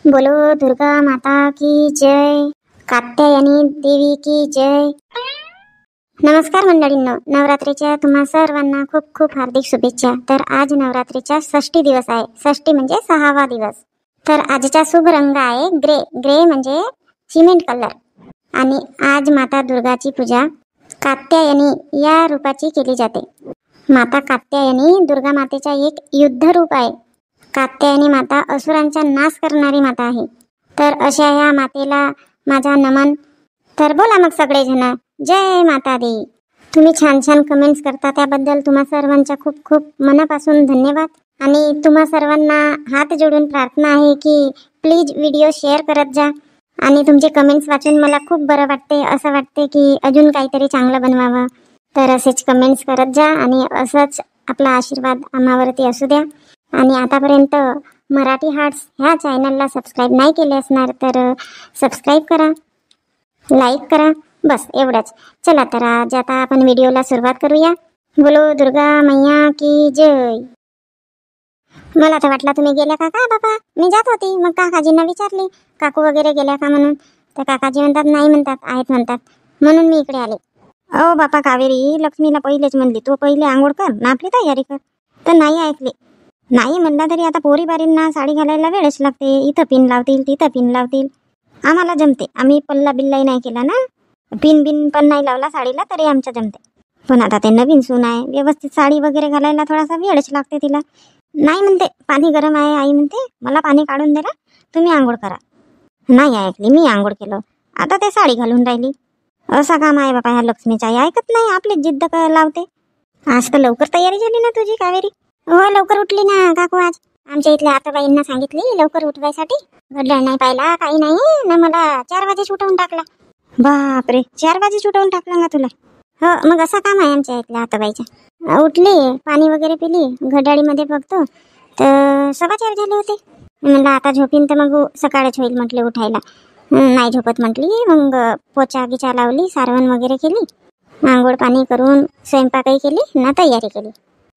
बोलो दुर्गा माता की जय, कात्यायनी देवी की जय. नमस्कार मंडळींनो, नवरात्रीच्या तुम्हा सर्वांना खूप खूप हार्दिक शुभेच्छा. तर आज नवरात्रीचा षष्ठी दिवस आहे. षष्ठी म्हणजे 6वा दिवस. तर आजचा शुभ रंग आहे ग्रे. ग्रे म्हणजे सिमेंट कलर. आणि आज माता दुर्गाची पूजा कात्यायनी या रूपाची केली जाते. माता कात्यायनी दुर्गा मातेचा एक युद्ध रूप आहे. कात्यायनी माता असुरांचा नाश करणारी माता आहे. तर अशा या मातेला माझा नमन. तर बोला मग सगळेजण जय माता दी. तुम्ही छान छान कमेंट्स करता त्याबद्दल तुम्हा सर्वांचा खूप खूप मनापासून धन्यवाद. आणि तुम्हा सर्वांना हात जोडून प्रार्थना आहे की प्लीज व्हिडिओ शेअर करत जा. आणि तुमचे कमेंट्स वाचून मला खूप बरं वाटते. असं वाटते की अजून काहीतरी चांगलं बनवावं. तर असेच कमेंट्स करत जा आणि असंच आपला आशीर्वाद आम्हावरती असू द्या. आणि आतापर्यंत मराठी हार्ट्स ह्या चॅनलला सबस्क्राईब नाही केले असणार तर सबस्क्राईब करा, लाईक करा, बस एवढंच. चला तर आज आता आपण व्हिडिओला सुरुवात करूया. बोलो दुर्गा मैया की जय. मला तर वाटलं तुम्ही गेल्या का बाबा. मी जात होती, मग काकाजींना विचारली काकू वगैरे गेल्या का म्हणून. तर काकाजी म्हणतात नाही म्हणतात, आहेत म्हणतात, म्हणून मी इकडे आले. अहो बापा कावेरी, लक्ष्मीला पहिलेच म्हणली तू पहिले आंघोळ कर ना आपली तयारी कर. तर नाही ऐकली. नाही म्हणला तरी आता पोरी बारींना साडी घालायला वेळच लागते. इथं पिन लावतील तिथं पिन लावतील. आम्हाला जमते, आम्ही पल्ला बिल्लाही नाही केला ना, पिन बिन पण नाही लावला साडीला तरी आमच्या जमते. पण आता ते नवीन सून आहे, व्यवस्थित साडी वगैरे घालायला थोडासा वेळच लागते तिला. नाही म्हणते पाणी गरम आहे. आई म्हणते मला पाणी काढून दे ना, तुम्ही आंघोळ करा. नाही ऐकली, मी आंघोळ केलं. आता ते साडी घालून राहिली. असा काम आहे बाबा ह्या लक्ष्मीचा. ऐकत नाही, आपली जिद्द लावते. आज तर लवकर तयारी झाली ना तुझी कावेरी. हो लवकर उठली ना काकू. आज आमच्या इथल्या आताबाईंना सांगितली लवकर उठवायसाठी. घड्याळ नाही पाहिला, काही नाही ना, मला 4 वाजेच उठवून टाकला. बापरे, 4 वाजेच उठवून टाकला ना तुला. हो मग असा काम आहे आमच्या इथल्या आताबाईच्या. उठली, पाणी वगैरे पिली, घड्याळीमध्ये बघतो तर 4:15 झाले होते. म्हणलं आता झोपीन तर मग सकाळच होईल म्हटले उठायला. नाही झोपत म्हटली. मग पोचा गिचा लावली, सारवण वगैरे केली, आंघोळ पाणी करून स्वयंपाकही केली ना, तयारी केली.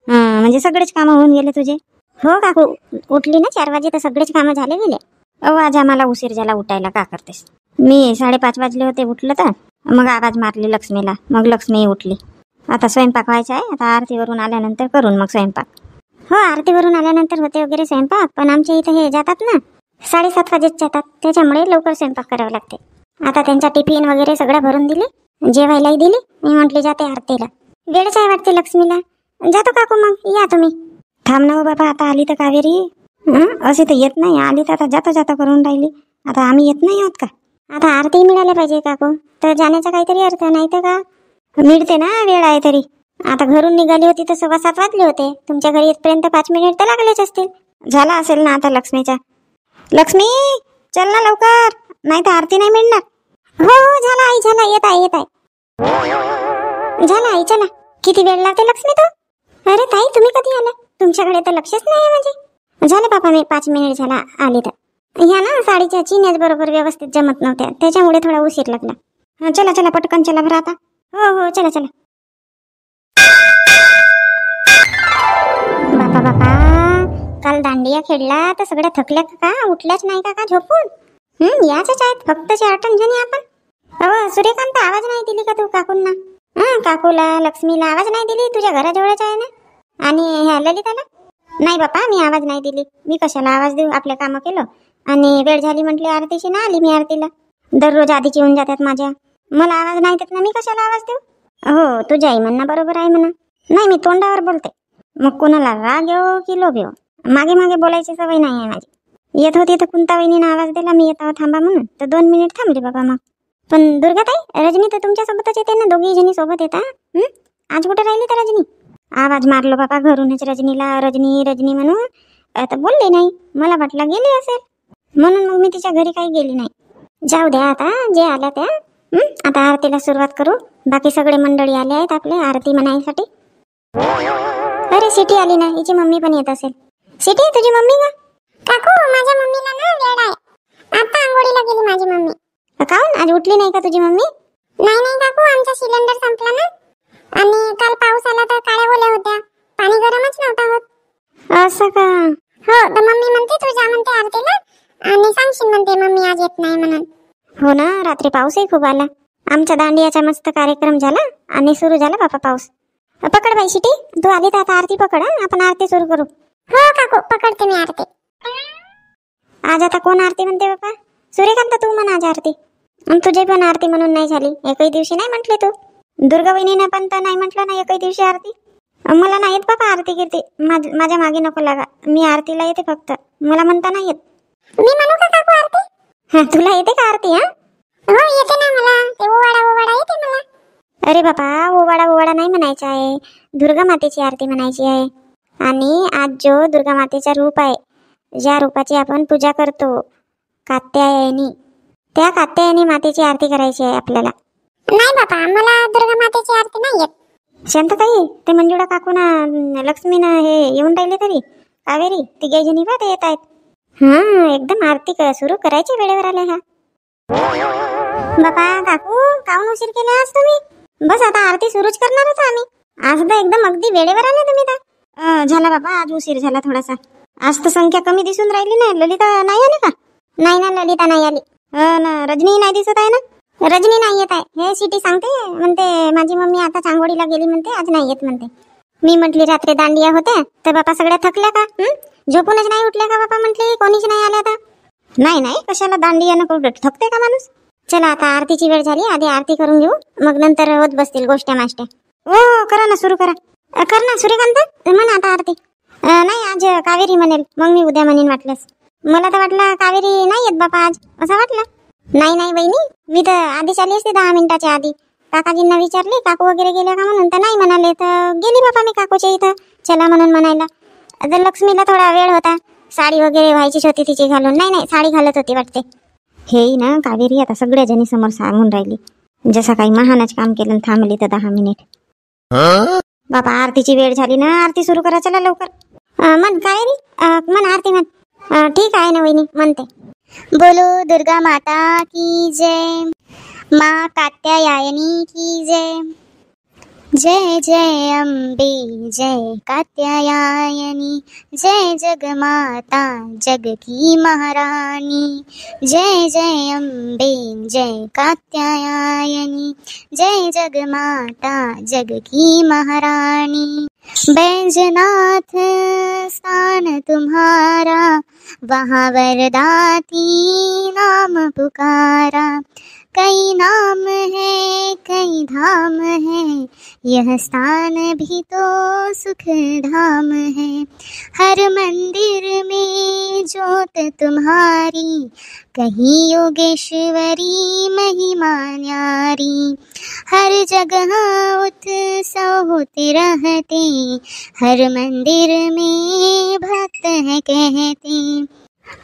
म्हणजे सगळेच कामं होऊन गेले तुझे. हो काकू, उठली ना 4 वाजे तर सगळेच कामं झाले गेले. अहो आज आम्हाला उशीर झाला उठायला. का करतेस. मी 5:30 वाजले होते उठलं तर मग आवाज मारली लक्ष्मीला, मग लक्ष्मी उठली. आता स्वयंपाक व्हायचा आहे. आता आरतीवरून आल्यानंतर करून मग स्वयंपाक. हो आरतीवरून आल्यानंतर होते वगैरे स्वयंपाक. पण आमच्या इथं हे जातात ना 7:30 वाजेच जातात, त्याच्यामुळे लवकर स्वयंपाक करावा लागते. आता त्यांचा टिफिन वगैरे सगळं भरून दिले, जेवायलाही दिली. मी म्हटले जाते आरतीला. वेळच आहे वाटते लक्ष्मीला. जातो काकू मग या तुम्ही. थांब ना बाबा, आता आली तर कावेरी. असे तर येत नाही, आली तर आता जाता जाता करून राहिली. आता आम्ही येत नाही आहोत का. आता आरती मिळायला पाहिजे काकू, तर जाण्याचा काहीतरी अर्थ नाही तर का. मिळते ना, वेळ आहे तरी. आता घरून निघाली होती तर 7:15 वाजले होते. तुमच्या घरी येतपर्यंत 5 मिनिट तर लागलेच असतील. झाला असेल ना आता लक्ष्मीचा. लक्ष्मी चल ना लवकर, नाही तर आरती नाही मिळणार. हो हो झाला आई, झाला, येत आहे येत आहे. झाला आई, चला. किती वेळ लागते लक्ष्मी तो. अरे ताई तुम्ही कधी आला, तुमच्याकडे तर लक्षच नाही आहे माझे. झालं बापा, मी 5 मिनिट झाला आली तर. ह्या ना साडीच्या चिन्याच बरोबर व्यवस्थित जमत नव्हत्या, त्याच्यामुळे थोडा उशीर लागला. चला चला पटकन चला बरं आता. हो हो चला चला. बापा बापा, काल दांडिया खेळला तर सगळ्या थकल्या का, उठल्याच नाही का झोपून. याच आहेत फक्त 4 जणी आपण. अहो सूर्यकांत आवाज नाही दिली का तू काकूंना. काकूला लक्ष्मीला आवाज नाही दिली. तुझ्या घराजवळच आहे ना. आणि ह्या ललिताला नाही बापा, मी आवाज नाही दिली. मी कशाला आवाज देऊ, आपल्या कामं केलं आणि वेळ झाली म्हटली आरतीची ना आली मी आरतीला. दररोज आधीच येऊन जातात माझ्या, मला आवाज नाही देत ना, मी कशाला आवाज देऊ. हो तुझ्या आई म्हणणं बरोबर आहे म्हणा. नाही मी तोंडावर बोलते, मग कोणाला राग येऊ की लोभ येऊ, मागे मागे बोलायची सवय नाही आहे माझी. येत होती तर कुंता वहिनीनं आवाज दिला, मी येत थांबा म्हणून, तर 2 मिनिट थांबली बाबा. मग पण दुर्गाताई, रजनी तर तुमच्या सोबतच येते ना, दोघी जणी सोबत येतात. आज कुठे राहिली तर रजनी. आवाज मारलो बाबा घरूनच रजनीला, रजनी रजनी म्हणून, आता बोलले नाही. मला वाटलं गेली असेल म्हणून मग मी तिच्या घरी काही गेली नाही. जाऊ द्या आता, जे आल्या त्या. आता आरतीला सुरुवात करू. बाकी सगळे मंडळी आले आहेत आपले आरती म्हणायसाठी. अरे सिटी आली ना, हिची मम्मी पण येत असेल. सिटी तुझी मम्मी का. काकू माझ्या मम्मीला ना वेळ आहे, आता आंघोळीला गेली माझी मम्मी. काहून आज उठली नाही का तुझी मम्मी. नाही नाही काकू, आमचा सिलेंडर संपला ना, आणि काल पाऊस आला तर काळ्या ओल्या होत्या, पाणी गरमच नव्हता होत. असं का. हो तर मम्मी म्हणते तू जा म्हणते आरतीला, आणि सांगशील म्हणते मम्मी आज येत नाही म्हणून. हो ना, रात्री पाऊसही खूप आला. आमच्या दांडियाचा मस्त कार्यक्रम झाला आणि सुरू झाला बापा पाऊस. पकड बाई शिटी, तू आली तर आता आरती पकड. आपण आरती सुरू करू. हो काकू, पकडते मी आरती. आज आता कोण आरती म्हणते बापा? सूर्यकांत तू म्हण आज आरती. तुझे पण आरती म्हणून नाही झाली. एकही दिवशी नाही म्हटली तू. दुर्गा वहिनीने पण तर नाही म्हटलं ना एकही दिवशी आरती. मला नाही येत बाबा आरती कीर्ती. माझ्या मागे नको लागा. मी आरतीला येते फक्त, मला म्हणता नाही येत. मी म्हणू का काकू आरती? हा, तुला येते का आरती? हा हो येते ना मला. ते ओवाडा येते मला. अरे बाबा, ओवाडा नाही म्हणायचा आहे. दुर्गा मातेची आरती म्हणायची आहे. आणि आज जो दुर्गा मातेचा रूप आहे, ज्या रूपाची आपण पूजा करतो कात्यायनी, त्या कात्यायनी मातेची आरती करायची आहे आपल्याला. नाही बाबा, मला दुर्गा मातेची आरती नाही येत. शांतताई, ते मंजुळा काकूना लक्ष्मीनं हे येऊन राहिले तरी कावेरी तिघे जणी बा येत आहेत. हा, एकदम आरती सुरू करायची वेळेवर आले. हा बाबा काकू, काहून उशीर केला आज तुम्ही? बस आता आरती सुरूच करणार होतो आम्ही. आज तर एकदम अगदी वेळेवर आले तुम्ही तर. झाला बाबा, आज उशीर झाला थोडासा. आज तर संख्या कमी दिसून राहिली ना. ललिता नाही आली का? नाही ना, ललिता नाही आली. रजनी नाही दिसत आहे ना? रजनी नाही येत आहे. हे सिटी सांगते म्हणते माझी मम्मी आता चांगोडीला गेली म्हणते, आज नाही येत म्हणते. मी म्हटली रात्री दांडिया होत्या तर बापा सगळ्या थकल्या का? झोपूनच नाही उठल्या का बापा? म्हटली कोणीच नाही आल्या तर. नाही, कशाला दांडिया नको, थकते का माणूस? चला आता आरतीची वेळ झाली, आधी आरती करून घेऊ, मग नंतर होत बसतील गोष्टी माष्ट्या. हो करा ना, सुरू करा. कर ना सूर्यकांत, म्हणा आता आरती. नाही, आज कावेरी म्हणेल, मग मी उद्या म्हणेन वाटल्यास. मला तर वाटलं कावेरी नाही येत बापा आज, असं वाटलं. नाही वहिनी, मी तर आधीच आली असते 10 मिनिटाच्या आधी. काकाजींना विचारले काकू वगैरे गेल्या का म्हणून, तर नाही म्हणाले, तर गेली बापा मी काकूच्या इथं चला म्हणून म्हणायला. आता लक्ष्मीला थोडा वेळ होता, साडी वगैरे व्हायचीच होती तिची घालून. नाही साडी घालत होती वाटते. हे ना कावेरी आता सगळ्या जणी समोर सांगून राहिली, जसं काही महानच काम केलं थांबली तर 10 मिनिट. बाबा आरतीची वेळ झाली ना, आरती सुरू करा चला लवकर. मन कावेरी, मन आरती मन. ठीक आहे ना वहिनी, म्हणते. बोलो दुर्गा माता की जय, माँ कात्यायनी की जय. जय जय अम्बे जय कात्यायनी, जय जगमाता जग की महारानी. जय जय अम्बे जय कात्यायनी, जय जगमाता जग की महारानी. बैजनाथ स्थान तुम्हारा, वहाँ वरदाती नाम पुकारा. कई नाम है कई धाम है, यह स्थान भी तो सुख धाम है. हर मंदिर में ज्योत तुम्हारी, कहीं योगेश्वरी महिमा न्यारी. हर जगह उत्सव होते रहते, हर मंदिर में भक्त है कहते.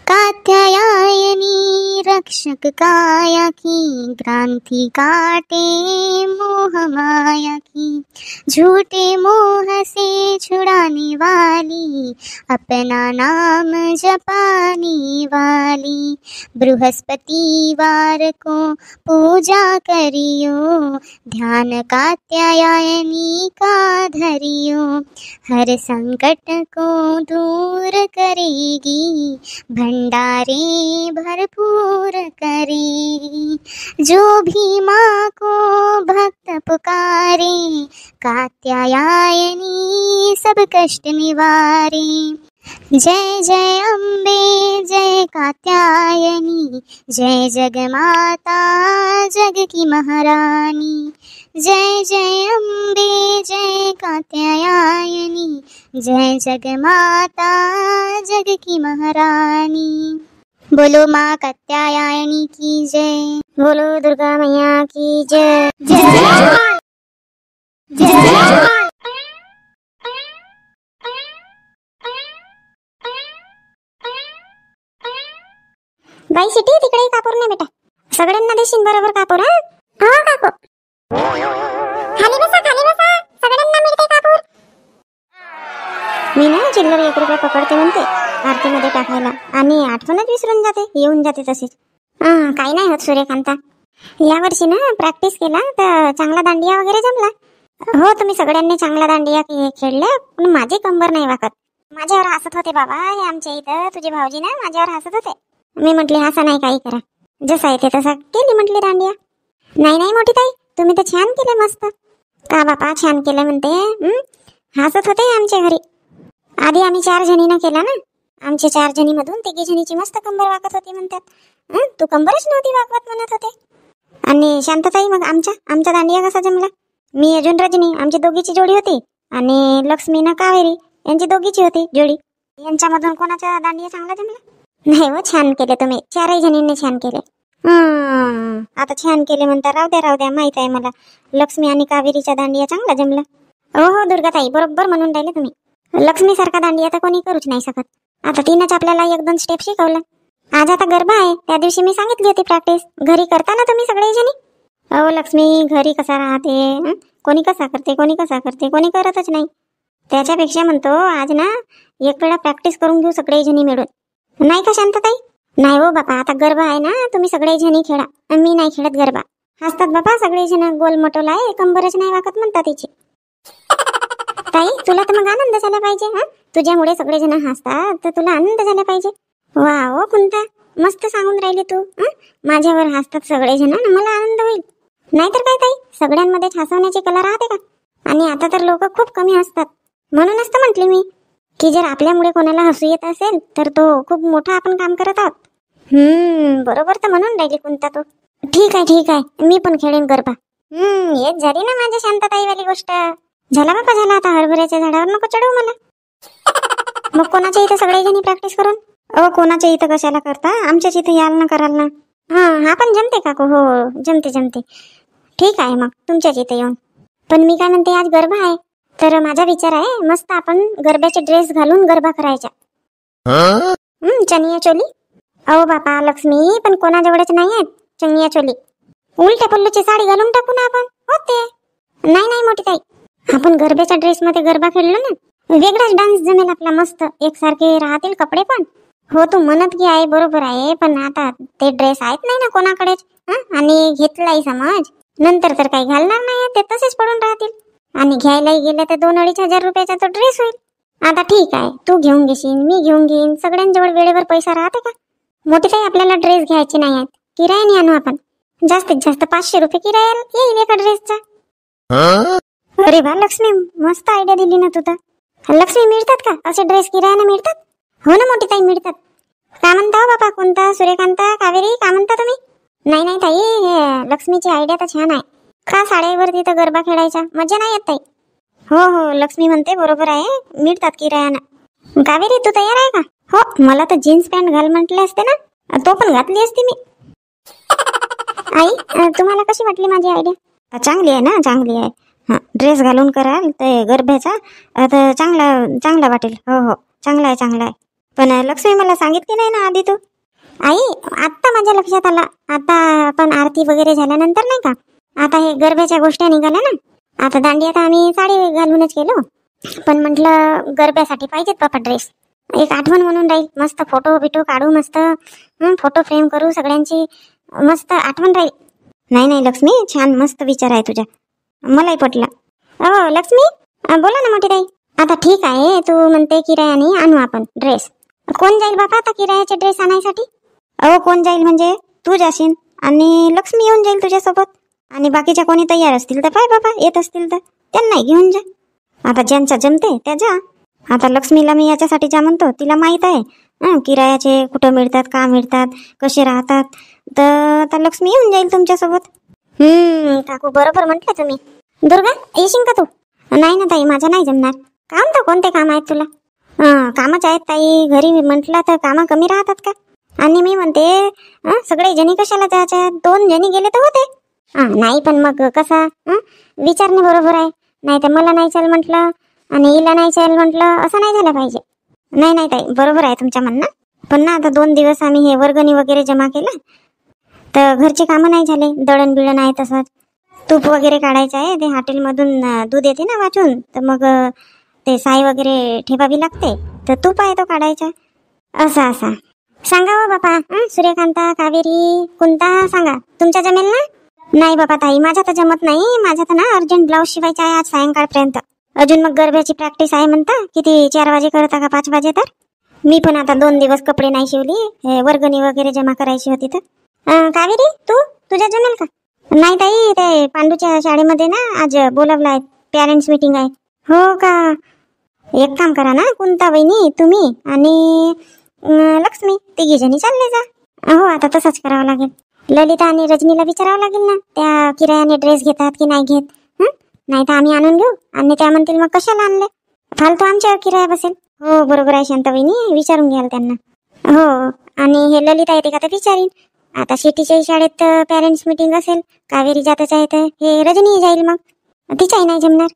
कात्यायनी रक्षक काया की, क्रांति काटे मोह माया की. झूठे मोह से छुड़ाने वाली, अपना नाम जपाने वाली. बृहस्पतिवार को पूजा करियो, ध्यान कात्यायनी का धरियो. हर संकट को दूर करेगी, भंडारे भरपूर करेगी. जो भी माँ को भक्त पुकारे, कात्यायनी सब कष्ट निवारे. जय जय अम्बे जय कात्यायनी, जय जगमाता जग की महारानी. जय जय अम्बे जय कात्यायनी, जय जगमाता जग की महारानी. बोलो माँ कात्यायनी की जय. बोलो दुर्गा मैया की जय. जय जय. बाई सिटी, तिकडे कापूर नाही बेटा, सगळ्यांना देशील बरोबर कापूर. हा हो काकू. खाली बसा सगळ्यांना मिळते कापूर. मी ना चिल्लर 1 रुपया पकडते म्हणते आरतीमध्ये टाकायला, आणि आठवणच विसरून जाते, येऊन जाते तशीच. काही नाही होत सूर्यकांता. यावर्षी ना प्रॅक्टिस केला तर चांगला दांडिया वगैरे जमला. हो, तुम्ही सगळ्यांनी चांगला दांडिया खेळल्या, पण माझी कंबर नाही वाकत. माझ्यावर हसत होते बाबा हे आमच्या इथं, तुझे भाऊजी ना माझ्यावर हसत होते. मी म्हटले असा नाही काही करा, जसा येते तसा केली म्हटली दांडिया. नाही नाही मोठी ताई, तुम्ही तर छान केले मस्त. का बापा छान केलं म्हणते. हसत होते आमच्या घरी. आधी आम्ही 4 जणीनं केला ना. आमच्या 4 जणीमधून 3 जणीची मस्त कंबर वाकत होती म्हणतात. तू कंबरच नव्हती वाकवत म्हणत होते. आणि शांतताई मग आमचा दांडिया कसा जमला. मी अजून रजनी आमची दोघीची जोडी होती आणि लक्ष्मी ना कावेरी यांची दोघीची होती जोडी. यांच्यामधून कोणाचा दांडिया चांगला जमला. नाही हो छान केले तुम्ही 4 जणींनी छान केले. आता छान केले म्हणता. राहू द्या माहित आहे मला लक्ष्मी आणि कावेरीचा दांडिया चांगला जमला. हो दुर्गाताई बरोबर म्हणून राहिले तुम्ही. लक्ष्मी सारखा दांडिया तर कोणी करूच नाही शकत. आता तिनंच आपल्याला 1-2 स्टेप शिकवलं. आज आता गरबा आहे, त्या दिवशी मी सांगितली होती प्रॅक्टिस घरी करता ना तुम्ही सगळे जणी. अहो लक्ष्मी घरी कसा राहते, कोणी कसा करते कोणी करतच नाही. त्याच्यापेक्षा म्हणतो आज ना एक वेळा प्रॅक्टिस करून घेऊ सगळे जणी मिळून. नाही का शांतताई. नाही हो बापा आता गरबा आहे ना, तुम्ही सगळे जणी खेळा. मी नाही खेळत गरबा. हसतात बापा सगळे जण. गोल मटोला आहे कंबरच नाही वाकत म्हणतात तिची. ताई तुला तर मग आनंद झाला पाहिजे. तुझ्यामुळे सगळे जण हसतात तर तुला आनंद झाला पाहिजे. वा हो कुंता मस्त सांगून राहिली तू. माझ्यावर हसतात सगळे जण मला आनंद होईल. नाहीतर काय ताई सगळ्यांमध्येच हसवण्याची कला राहते का. आणि आता तर लोक खूप कमी हसतात. म्हणूनच तर म्हटली मी की जर आपल्यामुळे कोणाला हसू येत असेल तर तो खूप मोठा आपण काम करत आहोत. बरोबर तर म्हणून राहिली कुंता तू. ठीक आहे मी पण खेळेन गरबा. हेच झाली ना माझ्या शांतताईवाली गोष्ट. झाला बापा झाला. आता हरभऱ्याच्या झाडावर नको चढवू मला. मग कोणाच्या इथं सगळे जणी प्रॅक्टिस करून. कोणाच्या इथं कशाला करता, आमच्याच इथं याल ना कराल ना. हा पण जमते काकू. हो जमते. ठीक आहे मग तुमच्याच इथं येऊन. पण मी काय म्हणते आज गरबा आहे तर माझा विचार आहे मस्त आपण गरब्याचे ड्रेस घालून गरबा करायचा. चनिया चोली. अहो बापा लक्ष्मी पण कोणाजवळच नाही आहेत चनिया चोली. उलट्या पल्लूची साडी घालून टाकू ना आपण. होते. नाही मोठी ताई आपण गरब्याच्या ड्रेस मध्ये गरबा खेळलो ना वेगळाच डान्स जमेल आपला मस्त. एकसारखे राहतील कपडे पण. हो तू म्हणत की आहे बरोबर आहे, पण आता ते ड्रेस आहेत नाही ना कोणाकडेच. आणि घेतलाही समज नंतर तर काही घालणार नाही ते तसेच पडून राहतील. आणि घ्यायलाही गेलं तर 2-2.5 हजार रुपयाचा तो ड्रेस होईल. आता ठीक आहे तू घेऊन घेशील मी घेऊन घेईन. सगळ्यांजवळ वेळेवर पैसा राहते का. मोठी ताई आपल्याला ड्रेस घ्यायचे नाही आहेत, किरायाने आणू आपण. जास्तीत जास्त 500 रुपये किराया येईल एका ड्रेसचा. अरे वा लक्ष्मी मस्त आयडिया दिली ना तू तर. लक्ष्मी मिळतात का असे ड्रेस किरायाने मिळतात. हो ना मोठी ताई मिळतात. काय म्हणता हो बापा कोणता सूर्यकांता कावेरी काय म्हणता तुम्ही. नाही ताई हे लक्ष्मीची आयडिया तर छान आहे. का साड्यावर तिथं गरबा खेळायचा मजा नाही येत ताई. हो लक्ष्मी म्हणते बरोबर आहे मिळतात किरायानं. कावेरी तू तयार आहे का. हो मला तर जीन्स पॅन्ट घाल म्हटले असते ना, तो पण घातली असती मी. आई तुम्हाला कशी वाटली माझी आयडिया. चांगली आहे ना चांगली आहे. ड्रेस घालून कराल तर गरब्याचा तर चांगला वाटेल. हो चांगला आहे. पण लक्ष्मी मला सांगितली नाही ना आधी तू. आई आत्ता माझ्या लक्षात आला. आता आपण आरती वगैरे झाल्यानंतर नाही का आता हे गरब्याच्या गोष्टी निघाल्या ना. आता दांडिया तर आम्ही साडी घालूनच केलो, पण म्हटलं गरब्यासाठी पाहिजेत बापा ड्रेस. एक आठवण म्हणून राहील. मस्त फोटो बिटो काढू मस्त. फोटो फ्रेम करू सगळ्यांची मस्त आठवण राहील. नाही लक्ष्मी छान मस्त विचार आहे तुझ्या. मलाही पटला. लक्ष्मी बोला ना मोठी ताई. आता ठीक आहे तू म्हणते किरायाने आणू आपण ड्रेस. कोण जाईल बाबा आता किरायाचे ड्रेस आणायसाठी. कोण जाईल म्हणजे तू जाशील आणि लक्ष्मी येऊन जाईल तुझ्यासोबत. आणि बाकीच्या कोणी तयार असतील तर पाय बाबा येत असतील तर त्यांनाही घेऊन जा. आता ज्यांच्या जमते त्या जा. आता लक्ष्मीला मी याच्यासाठी जा म्हणतो तिला माहित आहे किरायाचे कुठं मिळतात का मिळतात कसे राहतात. तर आता लक्ष्मी येऊन जाईल तुमच्यासोबत. काकू बरोबर म्हटलं तुम्ही. दुर्गा येशील का तू. नाही ना ताई माझं नाही जमणार. काम तर कोणते काम आहेत तुला. कामच आहेत ताई. घरी म्हटलं तर कामं कमी राहतात का. आणि मी म्हणते सगळे जणी कशाला जायच्या 2 जणी गेले तर होते. नाही पण मग कसा विचारणे बरोबर आहे. नाही तर मला नाही चल म्हटलं आणि हिला नाही चल म्हटलं असं नाही झालं पाहिजे. नाही ताई बरोबर आहे तुमच्या म्हणणं. पण ना आता 2 दिवस आम्ही हे वर्गणी वगैरे जमा केलं तर घरचे कामं नाही झाले. दळण बिळण आहे तसंच. तूप वगैरे काढायचं आहे. ते हॉटेलमधून दूध येते ना वाचून तर मग ते साई वगैरे ठेवावी लागते तर तूप आहे तो काढायचा. असा सांगा हो बापा. सूर्यकांता कावेरी कुंता सांगा तुमच्या जमेल ना. नाही बाबा ताई माझ्या तर जमत नाही. माझ्या तर ना अर्जंट ब्लाऊज शिवायचा आहे आज सायंकाळपर्यंत. अजून मग गरब्याची प्रॅक्टिस आहे म्हणता. किती 4 वाजे करता का 5 वाजे तर. मी पण आता 2 दिवस कपडे नाही शिवली. वर्गणी वगैरे जमा करायची होती तर. कावेरी, तुझ्या जमेल का? नाही ताई, ते पांडूच्या शाळेमध्ये ना आज बोलावलं आहे, पॅरेंट्स मीटिंग आहे. हो का? एक काम करा ना, कुंता वहिनी, तुम्ही आणि लक्ष्मी, तिघी जणी चालले जा. हो, आता तसंच करावं लागेल. ललिता आणि रजनीला विचारावं लागेल ना, त्या किरायाने ड्रेस घेतात की नाही घेत. नाही तर आम्ही आणून घेऊ आणि त्या म्हणतील मग कशाला आणले, फालतू आमच्यावर किराया बसेल. हो बरोबर आहे शांता वहिनी, विचारून घ्याल त्यांना. हो, आणि हे ललिता येते का तर विचारीन. आता शेतीच्या शाळेत पॅरेंट्स मीटिंग असेल, कावेरी जातच आहे तर हे रजनी जाईल, मग तिच्याही नाही जमणार.